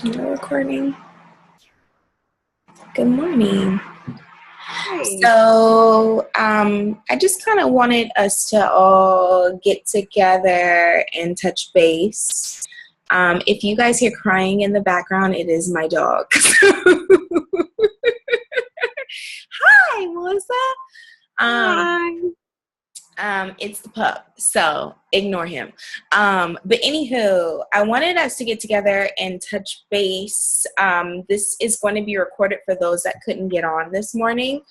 You're recording. Good morning. Hey. I just kind of wanted us to all get together and touch base. If you guys hear crying in the background, it is my dog. Hi, Melissa. Um, Hi. it's the pup, so ignore him. But anywho, I wanted us to get together and touch base. This is going to be recorded for those that couldn't get on this morning.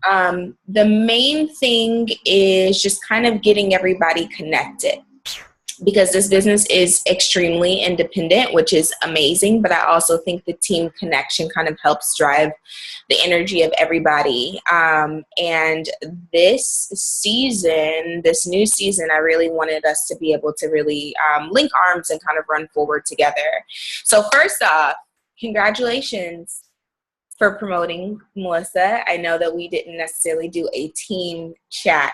The main thing is just kind of getting everybody connected, because this business is extremely independent, which is amazing. But I also think the team connection kind of helps drive the energy of everybody. And this new season, I really wanted us to be able to really link arms and kind of run forward together. So first off, congratulations for promoting, Melissa. I know that we didn't necessarily do a team chat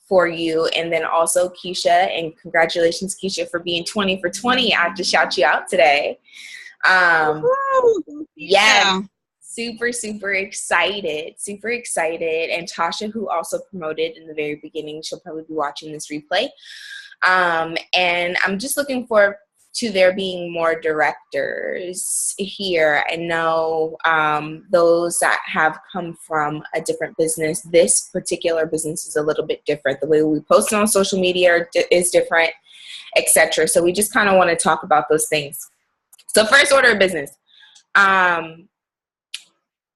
for you. And then also Keisha, and congratulations, Keisha, for being 20 for 20. I have to shout you out today. Yes, Yeah. super, super excited. Super excited. And Tasha, who also promoted in the very beginning, she'll probably be watching this replay. And I'm just looking forward to there being more directors here. I know those that have come from a different business. This particular business is a little bit different. The way we post on social media is different, etc. So we just kind of want to talk about those things. So first order of business.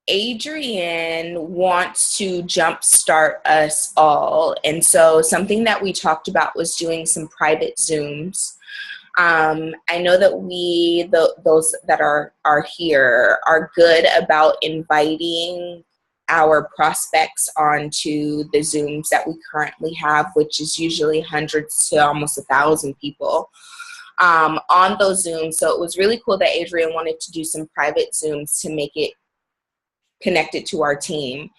Adrienne wants to jumpstart us all. And so something that we talked about was doing some private Zooms. I know that those that are here are good about inviting our prospects onto the Zooms that we currently have, which is usually hundreds to almost 1,000 people on those Zooms. So it was really cool that Adrienne wanted to do some private Zooms to make it connected to our team.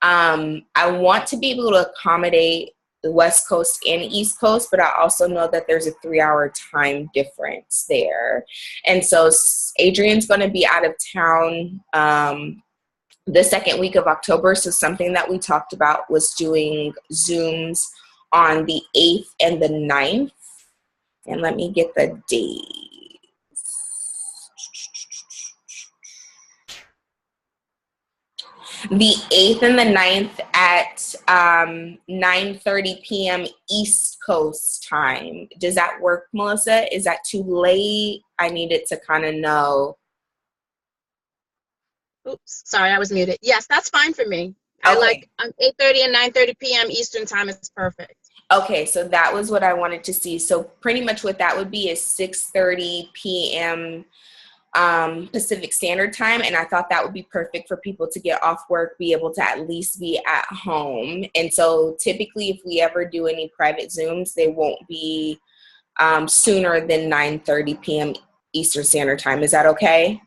I want to be able to accommodate the West Coast and East Coast, but I also know that there's a 3-hour time difference there. And so Adrienne's going to be out of town the second week of October. So something that we talked about was doing Zooms on the 8th and the 9th. And let me get the date. The 8th and the 9th at 9:30 p.m. East Coast time. Does that work, Melissa? Is that too late? I needed to kind of know. Oops. Sorry, I was muted. Yes, that's fine for me. I Okay. like 8:30 and 9:30 p.m. Eastern time is perfect. Okay, so that was what I wanted to see. So pretty much what that would be is 6:30 p.m. Pacific Standard Time, and I thought that would be perfect for people to get off work, be able to at least be at home. And so typically if we ever do any private Zooms, they won't be sooner than 9:30 p.m. Eastern Standard Time. Is that okay?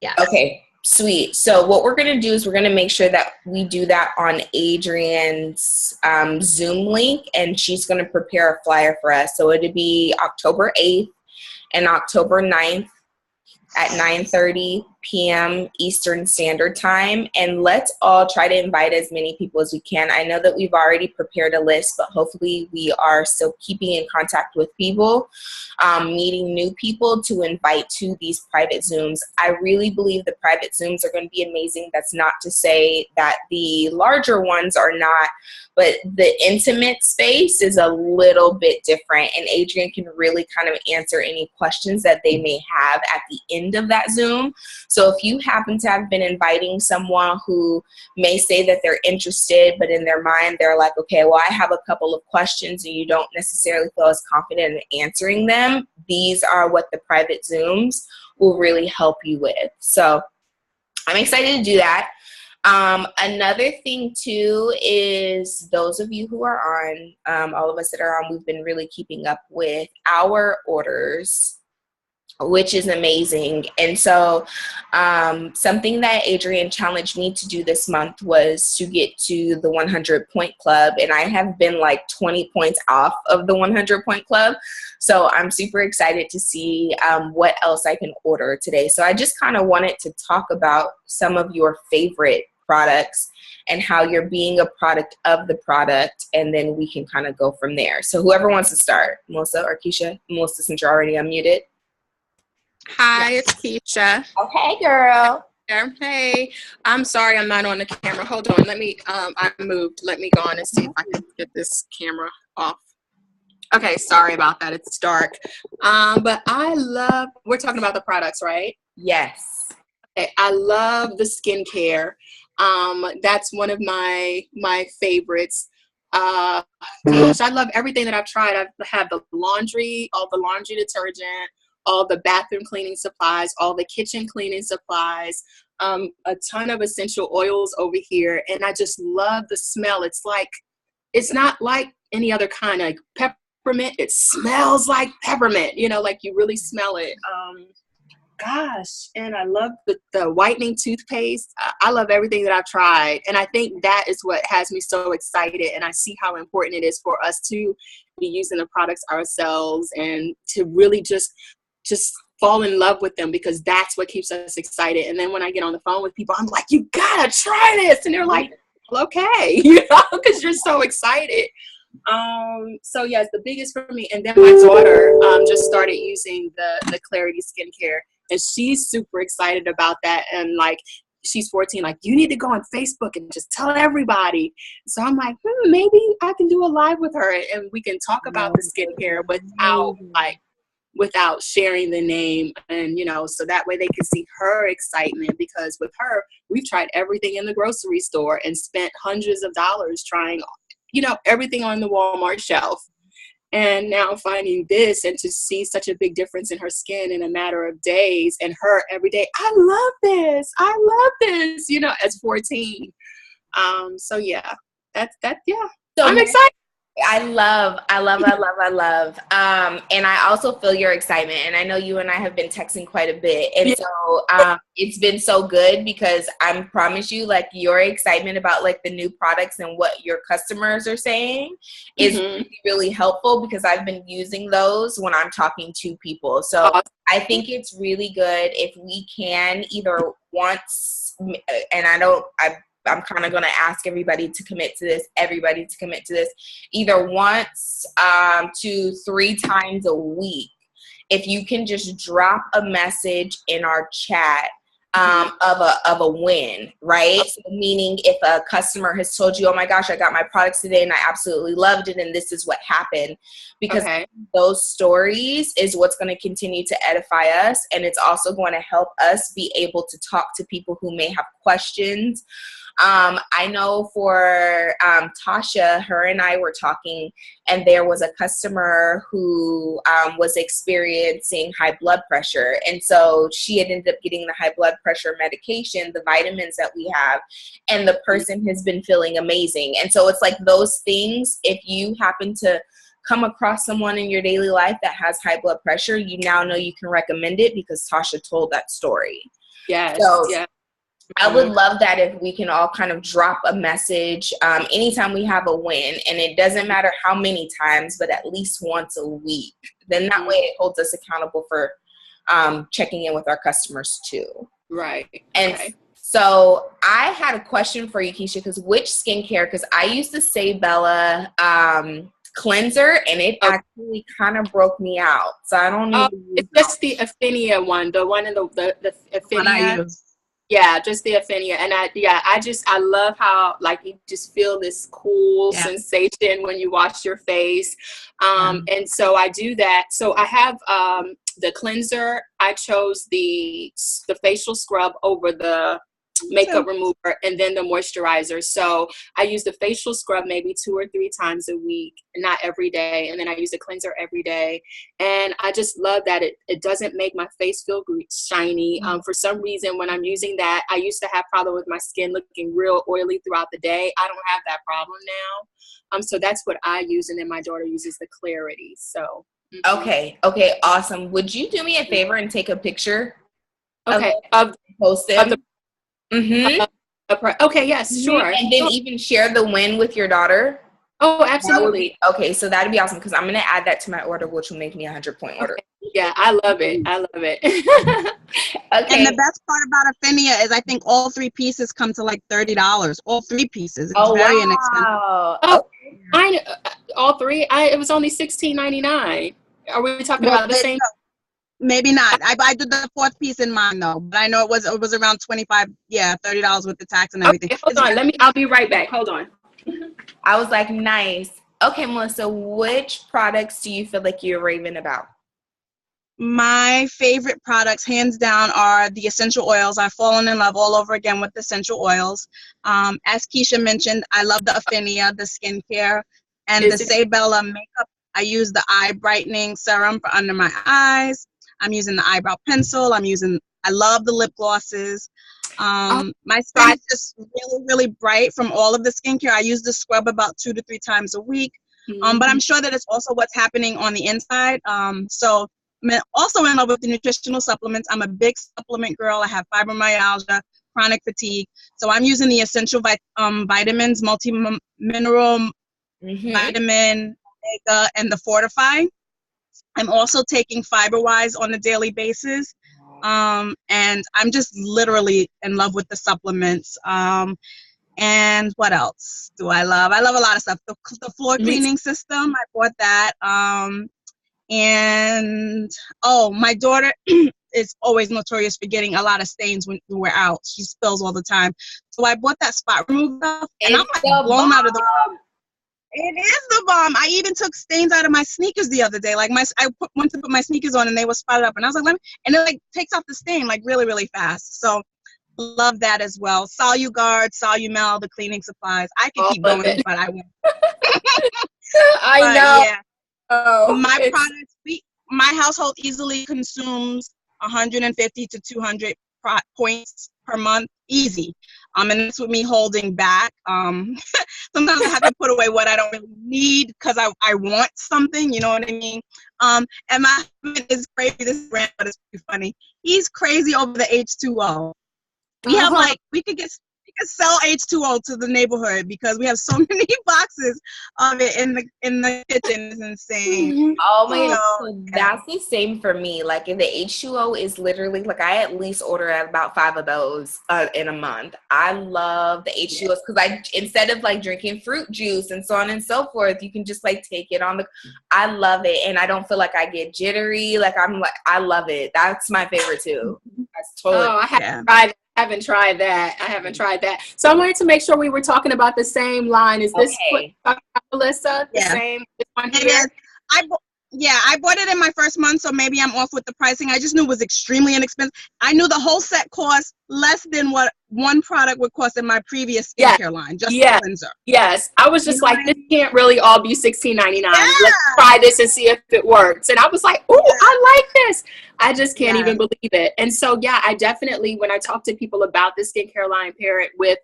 Yes. Okay, sweet. So what we're going to do is we're going to make sure that we do that on Adrienne's Zoom link, and she's going to prepare a flyer for us. So it'll be October 8th and October 9th at 9:30 p.m. Eastern Standard Time. And let's all try to invite as many people as we can. I know that we've already prepared a list, but hopefully we are still keeping in contact with people, meeting new people to invite to these private Zooms. I really believe the private Zooms are going to be amazing. That's not to say that the larger ones are not, but the intimate space is a little bit different, and Adrienne can really kind of answer any questions that they may have at the end of that Zoom. So if you happen to have been inviting someone who may say that they're interested, but in their mind they're like, okay, well, I have a couple of questions, and you don't necessarily feel as confident in answering them, these are what the private Zooms will really help you with. So I'm excited to do that. Another thing too is those of you who are on, all of us that are on, we've been really keeping up with our orders which is amazing. And so something that Adrienne challenged me to do this month was to get to the 100 point club. And I have been like 20 points off of the 100 point club. So I'm super excited to see what else I can order today. So I just kind of wanted to talk about some of your favorite products and how you're being a product of the product, and then we can kind of go from there. So whoever wants to start, Melissa or Keisha. Melissa, since you're already unmuted. Hi, it's Keisha. Okay, girl. Hey, I'm sorry I'm not on the camera. Hold on. Let me, I moved. Let me go on and see if I can get this camera off. Okay, sorry about that. It's dark. But we're talking about the products, right? Yes. Okay, I love the skincare. That's one of my favorites. Gosh, I love everything that I've tried. I have the laundry, all the laundry detergent, all the bathroom cleaning supplies, all the kitchen cleaning supplies, a ton of essential oils over here. And I just love the smell. It's not like any other kind of peppermint. It smells like peppermint, like you really smell it. Gosh, and I love the whitening toothpaste. I love everything that I've tried. And I think that is what has me so excited. And I see how important it is for us to be using the products ourselves and to really just fall in love with them, because that's what keeps us excited. And then when I get on the phone with people, I'm like, you gotta try this. And they're like, well, okay, because you're so excited. So yes, the biggest for me. And then my daughter just started using the Clarity skincare, and she's super excited about that. And like, she's 14, like, you need to go on Facebook and just tell everybody. So I'm like, maybe I can do a live with her and we can talk about the skincare without sharing the name, and so that way they can see her excitement, because with her, we've tried everything in the grocery store and spent hundreds of dollars trying everything on the Walmart shelf. And now finding this, and to see such a big difference in her skin in a matter of days, and her every day, I love this, as 14. So yeah, that's yeah. So I'm excited. I love. And I also feel your excitement. And I know you and I have been texting quite a bit. And so it's been so good, because I promise you, like, your excitement about like the new products and what your customers are saying is really, really helpful, because I've been using those when I'm talking to people. So I think it's really good if we can either once, and I'm kind of going to ask everybody to commit to this, either once to 3 times a week. If you can just drop a message in our chat of a win, right? So meaning if a customer has told you, oh my gosh, I got my products today and I absolutely loved it, and this is what happened, because those stories is what's going to continue to edify us. And it's also going to help us be able to talk to people who may have questions. I know for Tasha, her and I were talking, and there was a customer who was experiencing high blood pressure. And so she had ended up getting the high blood pressure medication, the vitamins that we have, and the person has been feeling amazing. And so it's like those things, if you happen to come across someone in your daily life that has high blood pressure, you now know you can recommend it because Tasha told that story. Yes. So, yeah. I would love that if we can all kind of drop a message anytime we have a win, and it doesn't matter how many times, but at least once a week. Then that way it holds us accountable for checking in with our customers too. Right. And so I had a question for you, Keisha, because which skincare, because I used the Bella cleanser, and it actually kind of broke me out. So I don't know. It's just the Affinia one, the one in the Affinia. Yeah, just the Affinia. And I love how, like, you just feel this cool sensation when you wash your face. And so I do that. So I have the cleanser. I chose the facial scrub over the makeup remover, and then the moisturizer. So I use the facial scrub maybe 2 or 3 times a week, not every day. And then I use the cleanser every day. And I just love that it doesn't make my face feel shiny. For some reason, when I'm using that, I used to have problem with my skin looking real oily throughout the day. I don't have that problem now. So that's what I use. And then my daughter uses the Clarity. So Okay, awesome. Would you do me a favor and take a picture of Okay. it and post them? Mm-hmm. Okay, yes, sure. And then even share the win with your daughter. Oh, That would absolutely. be okay. So that'd be awesome because I'm gonna add that to my order, which will make me a 100-point order. Okay. Yeah, I love it. I love it. And the Okay. best part about Affinia is I think all 3 pieces come to like $30. All 3 pieces. It's Oh very inexpensive. wow. Oh, Okay. I all three. It was only $16.99. Are we talking Well, about the same? maybe not. I did the 4th piece in mine though, but I know it was around 25. Yeah, $30 with the tax and everything. Okay, hold on. I'll be right back. Hold on. I was like, nice. Okay, Melissa, which products do you feel like you're raving about? My favorite products, hands down, are the essential oils. I've fallen in love all over again with essential oils. As Keisha mentioned, I love the Affinia, the skincare, and the Is it Sabella makeup. I use the eye brightening serum for under my eyes. I'm using the eyebrow pencil. I love the lip glosses. My skin is just really, really bright from all of the skincare. I use the scrub about 2 to 3 times a week. But I'm sure that it's also what's happening on the inside. So I'm also in love with the nutritional supplements. I'm a big supplement girl. I have fibromyalgia, chronic fatigue. So I'm using the essential vitamins, multi-mineral vitamin, omega, and the Fortify. I'm also taking FiberWise on a daily basis. And I'm just literally in love with the supplements. And what else do I love? I love a lot of stuff. The floor cleaning system, I bought that. And my daughter is always notorious for getting a lot of stains when we're out. She spills all the time. So I bought that spot remover, and I'm like blown out of the water. It is the bomb. I even took stains out of my sneakers the other day. Like went to put my sneakers on and they were spotted up, and I was like, and it like takes off the stain like really, really fast. So love that as well. Soluguard, Solumel, the cleaning supplies. I could keep going, but I won't. I know. Yeah. My products, my household easily consumes 150 to 200 points per month, easy. And that's with me holding back. Sometimes I have to put away what I don't really need because I want something, you know what I mean? And my husband is crazy. This brand, but it's pretty funny. He's crazy over the H2O. We have we could sell H2O to the neighborhood because we have so many boxes of it in the kitchen. It's insane. Oh my God. So that's the same for me. Like if the H2O is literally like I at least order about 5 of those in a month. I love the H2Os because instead of like drinking fruit juice and so on and so forth, you can just like take it on I love it and I don't feel like I get jittery. I love it. That's my favorate too. That's totally. Oh, I haven't tried that. So I wanted to make sure we were talking about the same line. Is this Melissa? The same one here? It is. I bought it in my first month, so maybe I'm off with the pricing. I just knew it was extremely inexpensive. I knew the whole set cost less than what one product would cost in my previous skincare line, just the cleanser. Yes, I was just like, this can't really all be $16.99. Let's try this and see if it works. And I was like, oh, I like this. I just can't even believe it. And so, I definitely, when I talk to people about the skincare line, pair it with,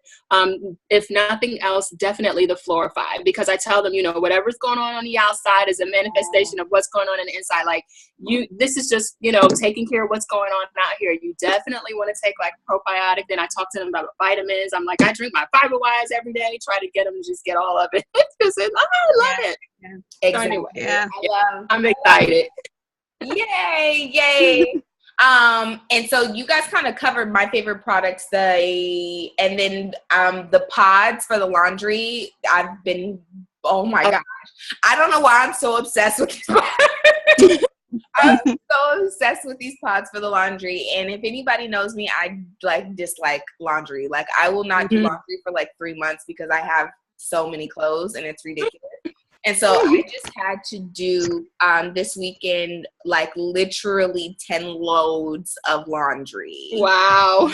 if nothing else, definitely the Florify, because I tell them, whatever's going on the outside is a manifestation of what's going on the inside. Like this is just, taking care of what's going on out here. You definitely want to take like probiotic. Then I talk to them about vitamins. I'm like, I drink my FiberWise every day, try to get them to just get all of it. Because I love it. Yeah. Exactly. So anyway, I'm excited. Yay. And so you guys kind of covered my favorite products, and then the pods for the laundry. Oh my gosh. I don't know why I'm so obsessed with these I'm so obsessed with these pods for the laundry. And if anybody knows me, I dislike laundry. Like I will not do laundry for like 3 months because I have so many clothes and it's ridiculous. And so I just had to do this weekend, like literally 10 loads of laundry. Wow.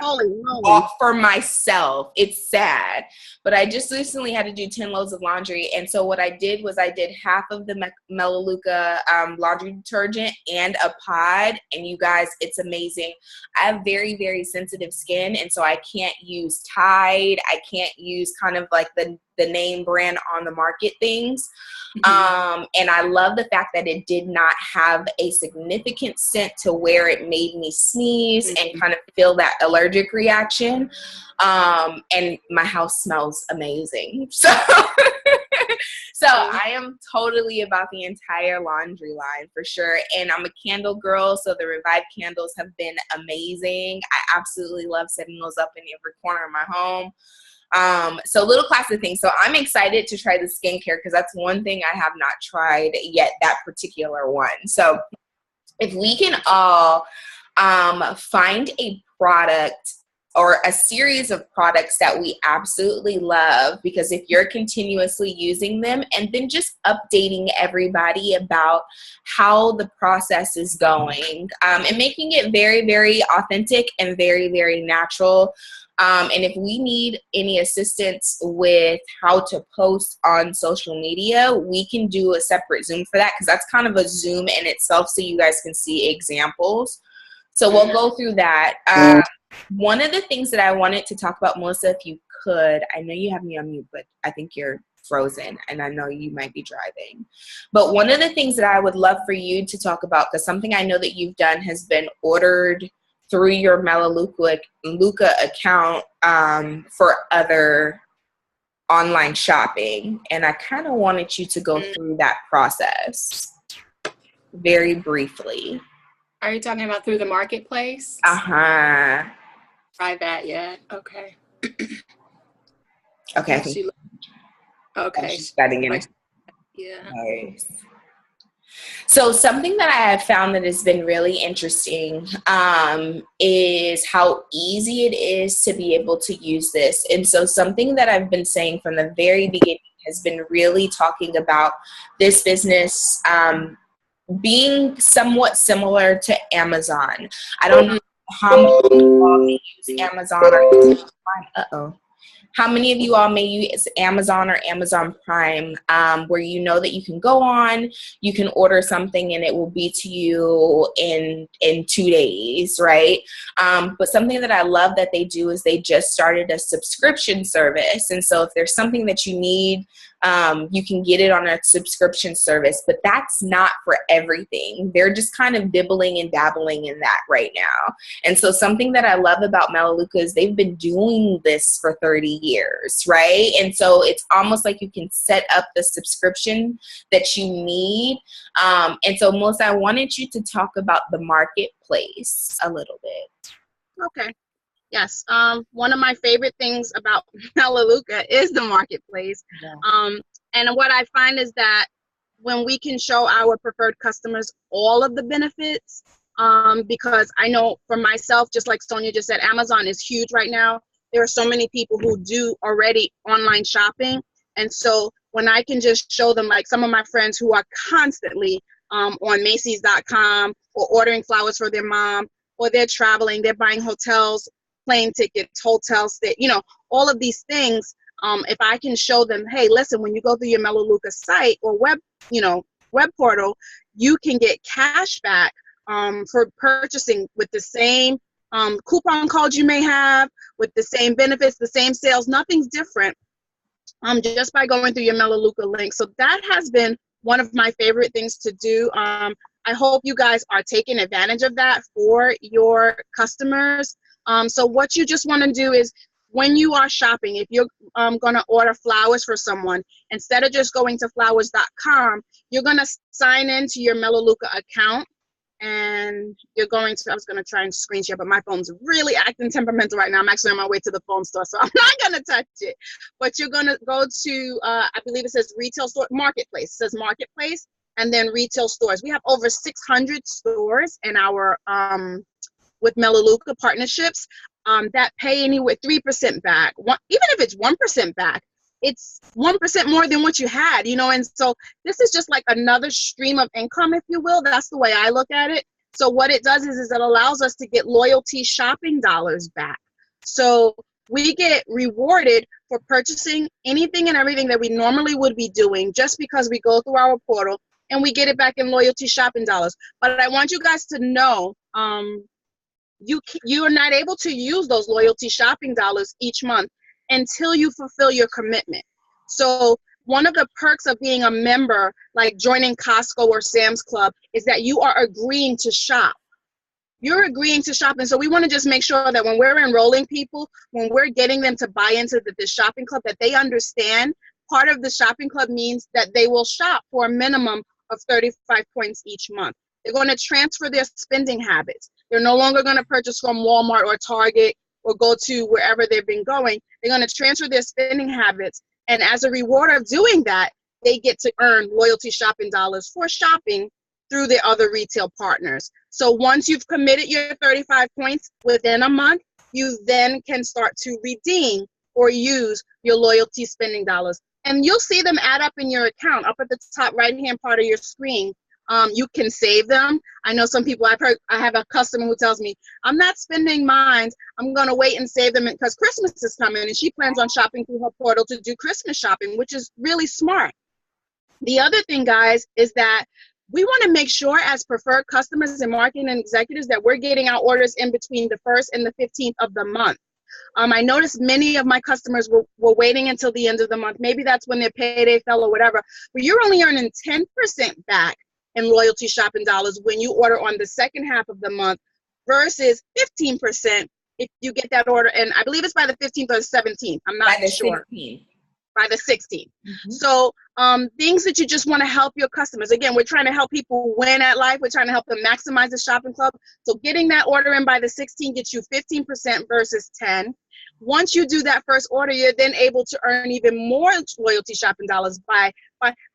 All for myself. It's sad. But I just recently had to do 10 loads of laundry. And so what I did was I did half of the Melaleuca laundry detergent and a pod. And you guys, it's amazing. I have very, very sensitive skin. And so I can't use Tide. I can't use kind of like the the name brand on the market things. Mm-hmm. And I love the fact that it did not have a significant scent to where it made me sneeze Mm-hmm. and kind of feel that allergic reaction. And my house smells amazing. So, so I am totally about the entire laundry line for sure. And I'm a candle girl, so the Revive candles have been amazing. I absolutely love setting those up in every corner of my home. So little classic things. So I'm excited to try the skincare because that's one thing I have not tried yet, that particular one. So if we can all find a product or a series of products that we absolutely love, because if you're continuously using them and then just updating everybody about how the process is going, and making it very, very authentic and very, very natural. And if we need any assistance with how to post on social media, we can do a separate Zoom for that, because that's kind of a Zoom in itself, so you guys can see examples. So we'll go through that. One of the things that I wanted to talk about, Melissa, if you could, I know you have me on mute, but I think you're frozen, and I know you might be driving. But one of the things that I would love for you to talk about, because something I know that you've done has been ordered through your Melaleuca account for other online shopping. And I kind of wanted you to go through that process very briefly. Are you talking about through the marketplace? Uh-huh. Try that yet? Okay. Okay. I think okay. she's getting in. Yeah. Nice. So something that I have found that has been really interesting is how easy it is to be able to use this. And so something that I've been saying from the very beginning has been really talking about this business being somewhat similar to Amazon. I don't know how many of you all may use Amazon or how many of you all may use Amazon or Amazon Prime, where you know that you can go on, you can order something and it will be to you in 2 days, right? But something that I love that they do is they just started a subscription service. And so if there's something that you need, you can get it on a subscription service, but that's not for everything. They're just kind of dibbling and dabbling in that right now. And so something that I love about Melaleuca is they've been doing this for 30 years, right? And so it's almost like you can set up the subscription that you need. And so Melissa, I wanted you to talk about the marketplace a little bit. Okay. Yes. One of my favorite things about Melaleuca is the marketplace. Yeah. And what I find is that when we can show our preferred customers all of the benefits, because I know for myself, just like Sonia just said, Amazon is huge right now. There are so many people who do already online shopping. And so when I can just show them, like some of my friends who are constantly on Macy's.com or ordering flowers for their mom, or they're traveling, they're buying hotels, plane tickets, hotels, all of these things. If I can show them, hey, listen, when you go through your Melaleuca site or web portal, you can get cash back for purchasing with the same coupon codes you may have, with the same benefits, the same sales, nothing's different, just by going through your Melaleuca link. So that has been one of my favorite things to do. I hope you guys are taking advantage of that for your customers. So what you just want to do is, when you are shopping, if you're going to order flowers for someone, instead of just going to flowers.com, you're going to sign into your Melaleuca account. And you're going to, I was going to try and screen share, but my phone's really acting temperamental right now. I'm actually on my way to the phone store, so I'm not going to touch it. But you're going to go to, I believe it says retail store, marketplace. It says marketplace, and then retail stores. We have over 600 stores in our, with Melaleuca partnerships that pay anywhere 3% back. Even if it's 1% back, it's 1% more than what you had, and so this is just like another stream of income, if you will. That's the way I look at it. So what it does is it allows us to get loyalty shopping dollars back. So we get rewarded for purchasing anything and everything that we normally would be doing just because we go through our portal, and we get it back in loyalty shopping dollars. But I want you guys to know, you are not able to use those loyalty shopping dollars each month until you fulfill your commitment. So one of the perks of being a member, like joining Costco or Sam's Club, is that you are agreeing to shop. You're agreeing to shop. And so we want to just make sure that when we're enrolling people, when we're getting them to buy into the shopping club, that they understand part of the shopping club means that they will shop for a minimum of 35 points each month. They're going to transfer their spending habits. They're no longer going to purchase from Walmart or Target or go to wherever they've been going. They're going to transfer their spending habits. And as a reward of doing that, they get to earn loyalty shopping dollars for shopping through their other retail partners. So once you've committed your 35 points within a month, you then can start to redeem or use your loyalty spending dollars. And you'll see them add up in your account up at the top right-hand part of your screen. You can save them. I know some people, I have a customer who tells me, I'm not spending mine. I'm going to wait and save them because Christmas is coming, and she plans on shopping through her portal to do Christmas shopping, which is really smart. The other thing, guys, is that we want to make sure as preferred customers and marketing executives that we're getting our orders in between the 1st and the 15th of the month. I noticed many of my customers were waiting until the end of the month. Maybe that's when their payday fell or whatever. But you're only earning 10% back in loyalty shopping dollars when you order on the second half of the month versus 15% if you get that order. And I believe it's by the 15th or the 17th. I'm not sure. 16th. By the 16th. Mm-hmm. So things that you just want to help your customers. Again, we're trying to help people win at life. We're trying to help them maximize the shopping club. So getting that order in by the 16th gets you 15% versus 10. Once you do that first order, you're then able to earn even more loyalty shopping dollars by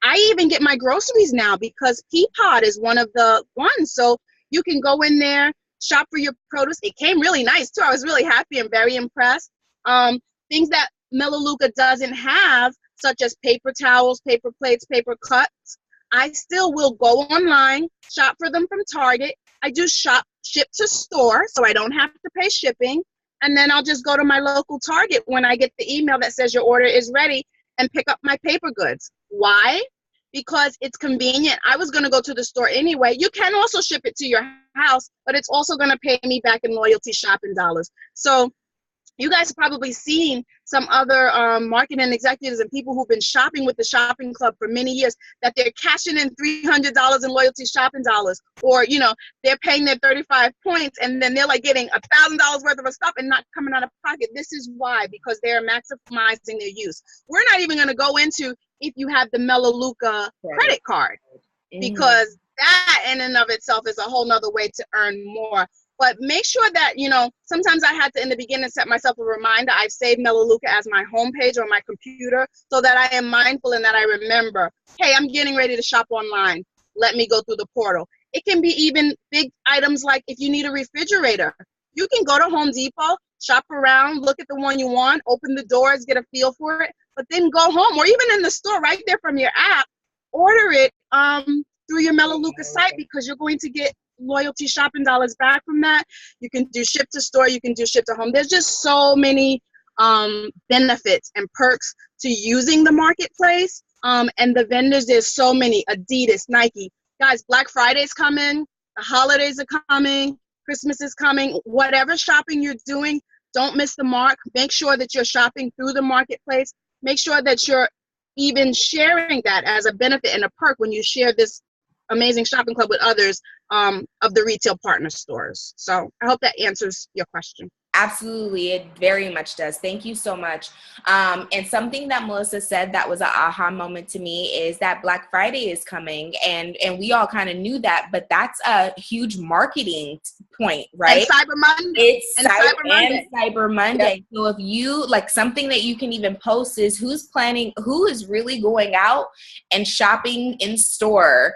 I even get my groceries now because Peapod is one of the ones. So you can go in there, shop for your produce. It came really nice too. I was really happy and very impressed. Things that Melaleuca doesn't have, such as paper towels, paper plates, paper cups, I still will go online, shop for them from Target. I do ship to store, so I don't have to pay shipping. And then I'll just go to my local Target when I get the email that says your order is ready and pick up my paper goods. Why? Because it's convenient. I was going to go to the store anyway. You can also ship it to your house, but it's also going to pay me back in loyalty shopping dollars. So you guys have probably seen some other marketing executives and people who've been shopping with the shopping club for many years that they're cashing in $300 in loyalty shopping dollars, or they're paying their 35 points and then they're like getting $1,000 worth of stuff and not coming out of pocket. This is why, because they're maximizing their use. We're not even going to go into if you have the Melaleuca credit card, because that in and of itself is a whole nother way to earn more. But make sure that, sometimes I had to, in the beginning, set myself a reminder. I've saved Melaleuca as my homepage on my computer so that I am mindful and that I remember, hey, I'm getting ready to shop online. Let me go through the portal. It can be even big items like if you need a refrigerator. You can go to Home Depot, shop around, look at the one you want, open the doors, get a feel for it, but then go home, or even in the store right there from your app, order it through your Melaleuca site, because you're going to get loyalty shopping dollars back from that. You can do ship to store, you can do ship to home. There's just so many benefits and perks to using the marketplace. And the vendors, there's so many. Adidas, Nike. Guys, Black Friday's coming, the holidays are coming, Christmas is coming. Whatever shopping you're doing, don't miss the mark. Make sure that you're shopping through the marketplace. Make sure that you're even sharing that as a benefit and a perk when you share this amazing shopping club with others of the retail partner stores. So I hope that answers your question. Absolutely. It very much does. Thank you so much. And something that Melissa said that was an aha moment to me is that Black Friday is coming, and we all kind of knew that, but that's a huge marketing point, right? And Cyber Monday. It's Cyber Monday. Yep. So if you something that you can even post is who is really going out and shopping in store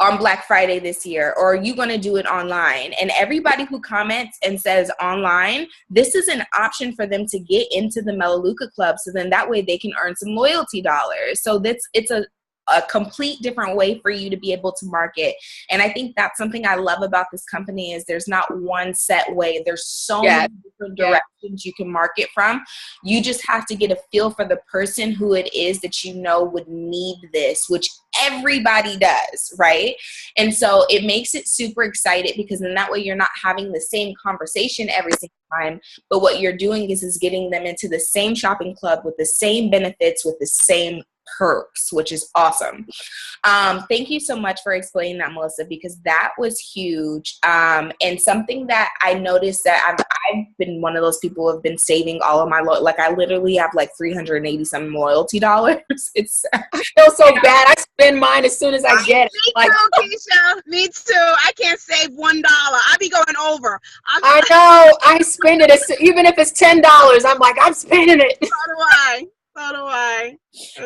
on Black Friday this year, or are you going to do it online? And everybody who comments and says online, this is an option for them to get into the Melaleuca Club, so then that way they can earn some loyalty dollars. So it's a a complete different way for you to be able to market. And I think that's something I love about this company is there's not one set way. There's so many different directions you can market from. You just have to get a feel for the person who it is that you know would need this, which everybody does, right? And so it makes it super excited because in that way you're not having the same conversation every single time, but what you're doing is getting them into the same shopping club with the same benefits, with the same perks, which is awesome. Thank you so much for explaining that, Melissa, because that was huge. And something that I noticed that I've been one of those people who have been saving all of my, like I literally have like 380 some loyalty dollars. It's I feel so bad. I spend mine as soon as I get it. Me too, Keisha. Me too. I can't save $1. I be going over. I know. I spend it. Even if it's $10, I'm like, I'm spending it. So do I. So do I.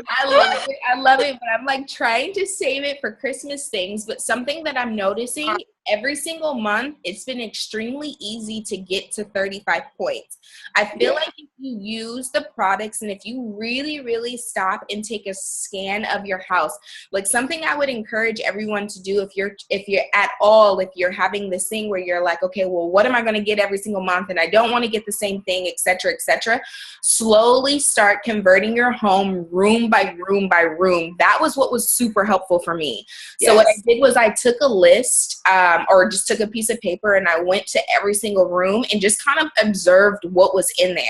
I love it. I love it. But I'm like trying to save it for Christmas things. But something that I'm noticing every single month, it's been extremely easy to get to 35 points. I feel like if you use the products and if you really, really stop and take a scan of your house, like something I would encourage everyone to do if you're having this thing where you're like, okay, well, what am I going to get every single month? And I don't want to get the same thing, et cetera, slowly start converting your home room by room by room. That was what was super helpful for me. Yes. So what I did was I took a list, or just took a piece of paper and I went to every single room and just kind of observed what was in there.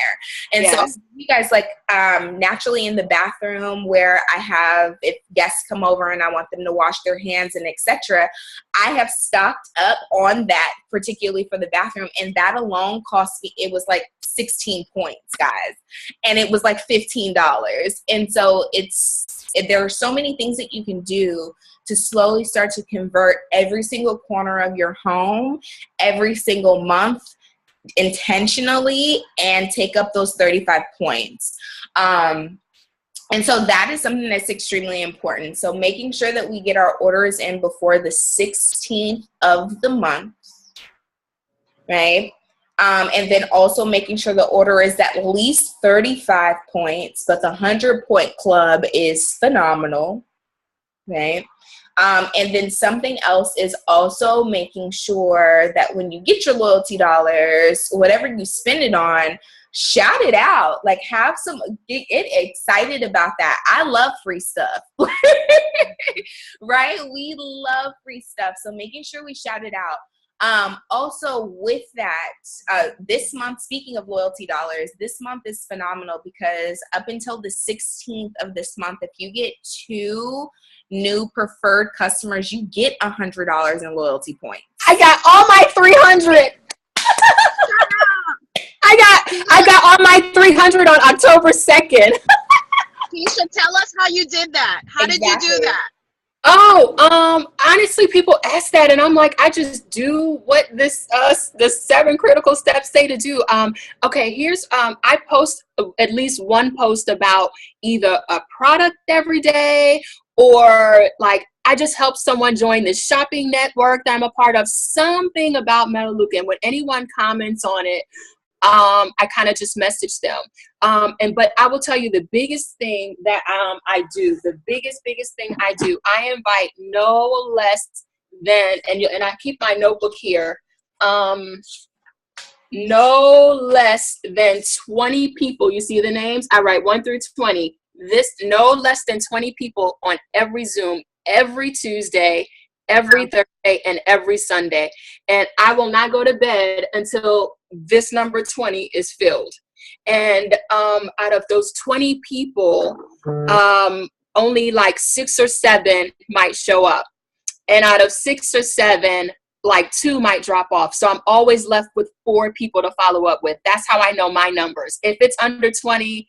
And so you guys, like naturally in the bathroom where I have, if guests come over and I want them to wash their hands and etc., I have stocked up on that, particularly for the bathroom. And that alone cost me, it was like 16 points, guys. And it was like $15. And so there are so many things that you can do to slowly start to convert every single corner of your home every single month intentionally and take up those 35 points. And so that is something that's extremely important. So making sure that we get our orders in before the 16th of the month, right? And then also making sure the order is at least 35 points, but the 100-point club is phenomenal, right? And then something else is also making sure that when you get your loyalty dollars, whatever you spend it on, shout it out. Like get excited about that. I love free stuff, right? We love free stuff. So making sure we shout it out. Also with that, this month, speaking of loyalty dollars, this month is phenomenal because up until the 16th of this month, if you get 2 new preferred customers, you get $100 in loyalty points. I got all my 300. I got all my 300 on October 2nd. Keisha, tell us how you did that. How did you do that? Oh, honestly, people ask that, and I'm like, I just do what the 7 critical steps say to do. Okay, here's I post at least one post about either a product every day, or like I just help someone join the shopping network that I'm a part of. Something about Melaleuca, and when anyone comments on it, I kind of just message them. But I will tell you the biggest thing that I do, the biggest thing I do, I invite no less than, and I keep my notebook here, no less than 20 people. You see the names? I write 1 through 20. No less than 20 people on every Zoom, every Tuesday, every Thursday, and every Sunday. And I will not go to bed until this number 20 is filled. And out of those 20 people, only like 6 or 7 might show up. And out of 6 or 7, like 2 might drop off. So I'm always left with 4 people to follow up with. That's how I know my numbers. If it's under 20,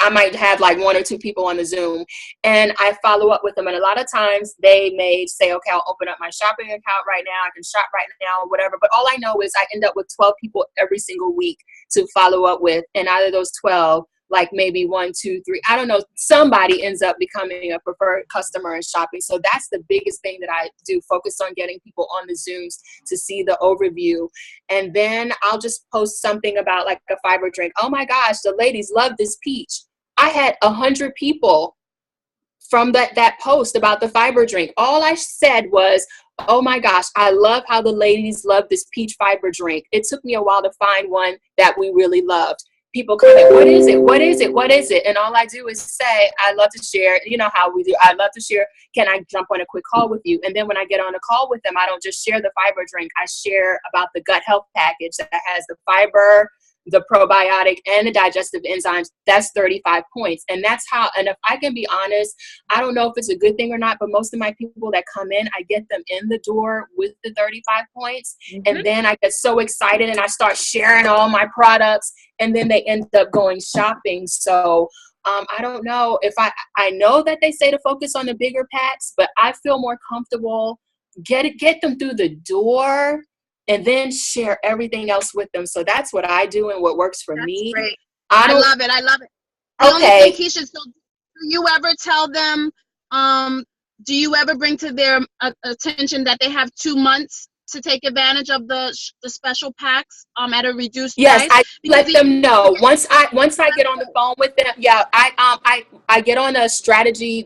I might have like 1 or 2 people on the Zoom, and I follow up with them. And a lot of times they may say, okay, I'll open up my shopping account right now. I can shop right now or whatever. But all I know is I end up with 12 people every single week to follow up with. And out of those 12, like maybe 1, 2, 3, I don't know, somebody ends up becoming a preferred customer in shopping. So that's the biggest thing that I do, focus on getting people on the Zooms to see the overview. And then I'll just post something about like a fiber drink. Oh my gosh, the ladies love this peach. I had 100 people from that post about the fiber drink. All I said was, oh my gosh, I love how the ladies love this peach fiber drink. It took me a while to find one that we really loved. People comment, what is it? What is it? What is it? And all I do is say, I love to share. You know how we do. I love to share. Can I jump on a quick call with you? And then when I get on a call with them, I don't just share the fiber drink. I share about the gut health package that has the fiber, the probiotic, and the digestive enzymes. That's 35 points. And that's how, and if I can be honest, I don't know if it's a good thing or not, but most of my people that come in, I get them in the door with the 35 points. And then I get so excited and I start sharing all my products, and then they end up going shopping. So I don't know if I know that they say to focus on the bigger packs, but I feel more comfortable get them through the door and then share everything else with them. So that's what I do and what works for me. Great. I love it. I love it. The only thing, Keisha, so do you ever tell them, do you ever bring to their attention that they have 2 months to take advantage of the special packs at a reduced price? Yes, I let them know. Once I get on the phone with them, yeah, I get on the strategy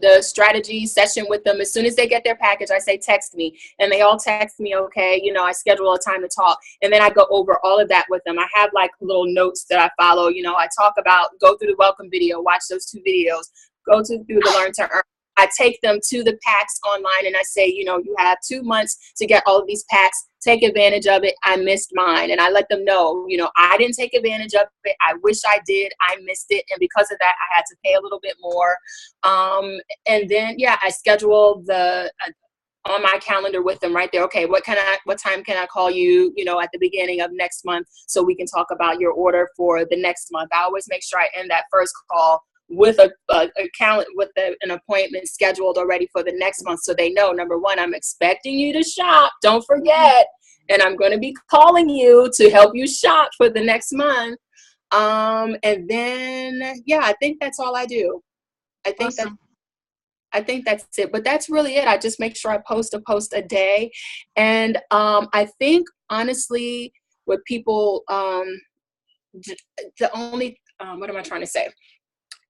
session with them. As soon as they get their package, I say, text me, and they all text me, okay, you know, I schedule a time to talk, and then I go over all of that with them. I have like little notes that I follow, you know, I talk about, go through the welcome video, watch those 2 videos, through the learn to earn. I take them to the packs online and I say, you know, you have 2 months to get all of these packs. Take advantage of it. I missed mine. And I let them know, you know, I didn't take advantage of it. I wish I did. I missed it. And because of that, I had to pay a little bit more. And then, yeah, I schedule on my calendar with them right there. Okay, what time can I call you, you know, at the beginning of next month so we can talk about your order for the next month. I always make sure I end that first call with an appointment scheduled already for the next month, so they know, number one, I'm expecting you to shop, don't forget, and I'm going to be calling you to help you shop for the next month. And then, yeah, I think that's all I do. I think that's it, but that's really it. I just make sure I post a day. And I think honestly what people the only what am I trying to say?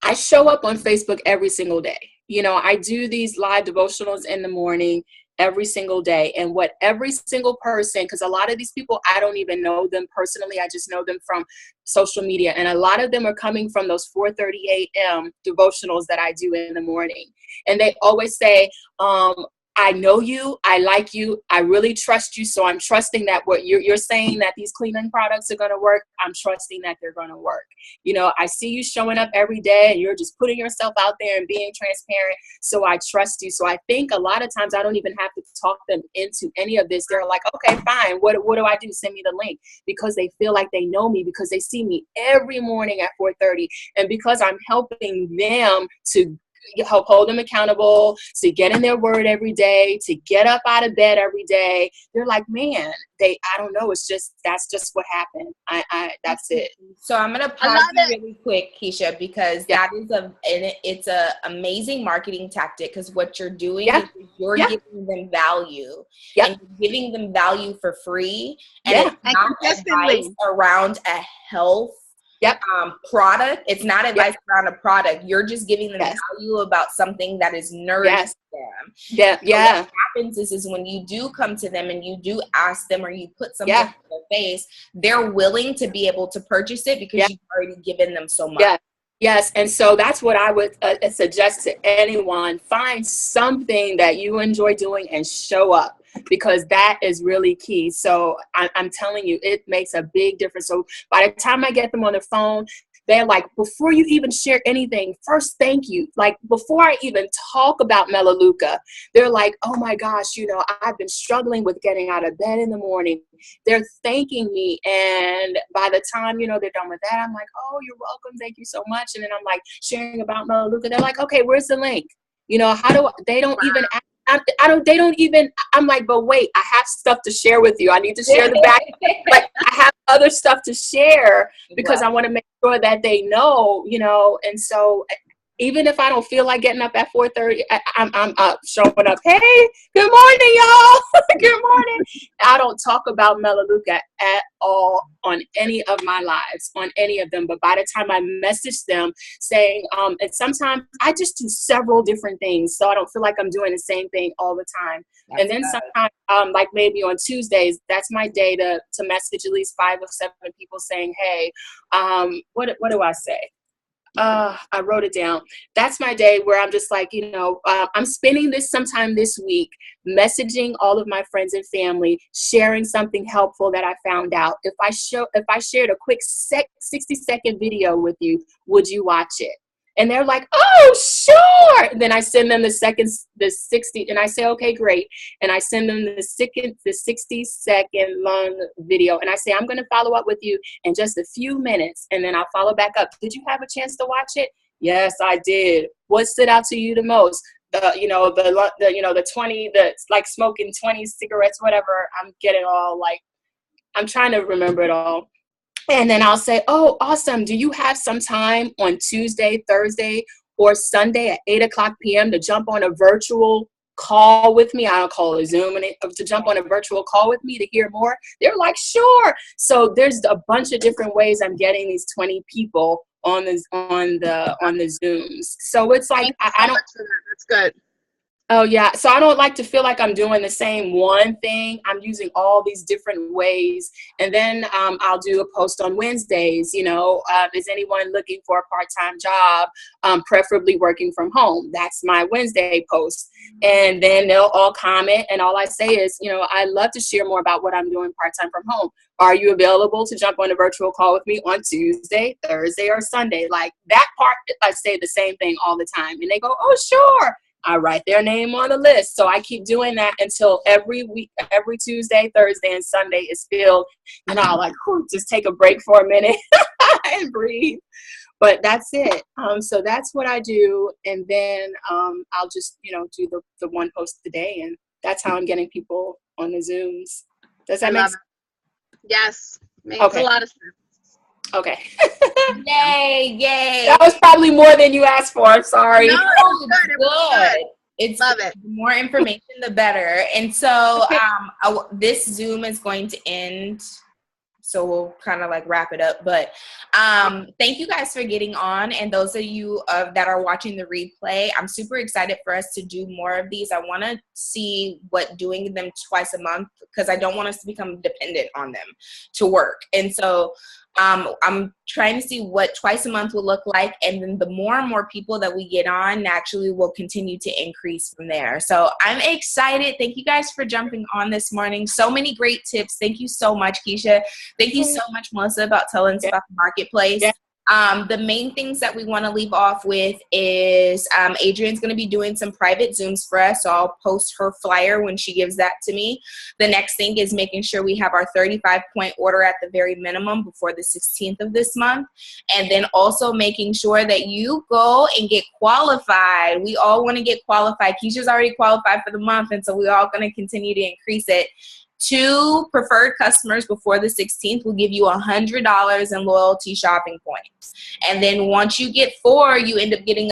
I show up on Facebook every single day. You know, I do these live devotionals in the morning every single day. And what every single person, because a lot of these people, I don't even know them personally. I just know them from social media. And a lot of them are coming from those 4:30 a.m. devotionals that I do in the morning. And they always say, I know you, I like you, I really trust you, so I'm trusting that what you're saying that these cleaning products are going to work, I'm trusting that they're going to work. You know, I see you showing up every day and you're just putting yourself out there and being transparent, so I trust you. So I think a lot of times I don't even have to talk them into any of this. They're like, okay, fine, what do I do? Send me the link, because they feel like they know me, because they see me every morning at 4:30, and because I'm helping them to help hold them accountable, to get in their word every day, to get up out of bed every day. They're like, man, I don't know. That's just what happened. That's it. So I'm going to pause you really quick, Keisha, because it's a amazing marketing tactic, because what you're doing is you're giving them value, and you're giving them value for free. And it's not advice around a health product. It's not advice around a product. You're just giving them value about something that is nourishing them. So what happens is when you do come to them and you do ask them, or you put something in their face, they're willing to be able to purchase it, because you've already given them so much. Yes, and so that's what I would suggest to anyone. Find something that you enjoy doing and show up, because that is really key. So I'm telling you, it makes a big difference. So by the time I get them on the phone, they're like, before you even share anything, first, thank you. Like, before I even talk about Melaleuca, they're like, oh my gosh, you know, I've been struggling with getting out of bed in the morning. They're thanking me. And by the time, you know, they're done with that, I'm like, oh, you're welcome. Thank you so much. And then I'm like sharing about Melaleuca. They're like, okay, where's the link? You know, they don't even ask. I'm like, but wait, I have stuff to share with you. I need to share the back. Like, I have other stuff to share, because I want to make sure that they know, you know. And so even if I don't feel like getting up at 4:30, I'm up, showing up. Hey, good morning, y'all. Good morning. I don't talk about Melaleuca at all on any of my lives, on any of them. But by the time I message them saying, and sometimes I just do several different things, so I don't feel like I'm doing the same thing all the time. And then sometimes, like maybe on Tuesdays, that's my day to message at least 5 or 7 people saying, hey, what do I say? I wrote it down. That's my day where I'm just like, I'm spending this sometime this week messaging all of my friends and family, sharing something helpful that I found out. If I shared a quick 60-second video with you, would you watch it? And they're like, oh, sure. And then I send them the 60, and I say, okay, great. And I send them the 60-second long video. And I say, I'm going to follow up with you in just a few minutes. And then I'll follow back up. Did you have a chance to watch it? Yes, I did. What stood out to you the most? The 20, like smoking 20 cigarettes, whatever. I'm getting all like, I'm trying to remember it all. And then I'll say, oh, awesome. Do you have some time on Tuesday, Thursday, or Sunday at 8:00 p.m. to jump on a virtual call with me? I don't call it Zoom, to jump on a virtual call with me to hear more. They're like, sure. So there's a bunch of different ways I'm getting these 20 people on the Zooms. So it's like, I don't. That's good. Oh, yeah. So I don't like to feel like I'm doing the same one thing. I'm using all these different ways. And then I'll do a post on Wednesdays, is anyone looking for a part-time job, preferably working from home? That's my Wednesday post. And then they'll all comment. And all I say is, I love to share more about what I'm doing part-time from home. Are you available to jump on a virtual call with me on Tuesday, Thursday, or Sunday? Like that part, I say the same thing all the time. And they go, oh, sure. I write their name on the list. So I keep doing that until every week, every Tuesday, Thursday, and Sunday is filled. And I'll just take a break for a minute and breathe. But that's it. So that's what I do. And then I'll just, do the one post a day. And that's how I'm getting people on the Zooms. Does that make sense? Yes. Makes a lot of sense. Okay. Yay. That was probably more than you asked for. I'm sorry. No, good. It's love it. The more information, the better. And so this Zoom is going to end. So we'll kind of wrap it up. But thank you guys for getting on. And those of you that are watching the replay, I'm super excited for us to do more of these. I want to see what doing them twice a month, because I don't want us to become dependent on them to work. And so I'm trying to see what twice a month will look like. And then the more and more people that we get on, naturally will continue to increase from there. So I'm excited. Thank you guys for jumping on this morning. So many great tips. Thank you so much, Keisha. Thank you so much, Melissa, about telling us about the marketplace. Yeah. The main things that we want to leave off with is Adrienne's going to be doing some private Zooms for us. So I'll post her flyer when she gives that to me. The next thing is making sure we have our 35-point order at the very minimum before the 16th of this month. And then also making sure that you go and get qualified. We all want to get qualified. Keisha's already qualified for the month, and so we're all going to continue to increase it. 2 preferred customers before the 16th will give you $100 in loyalty shopping points. And then once you get 4, you end up getting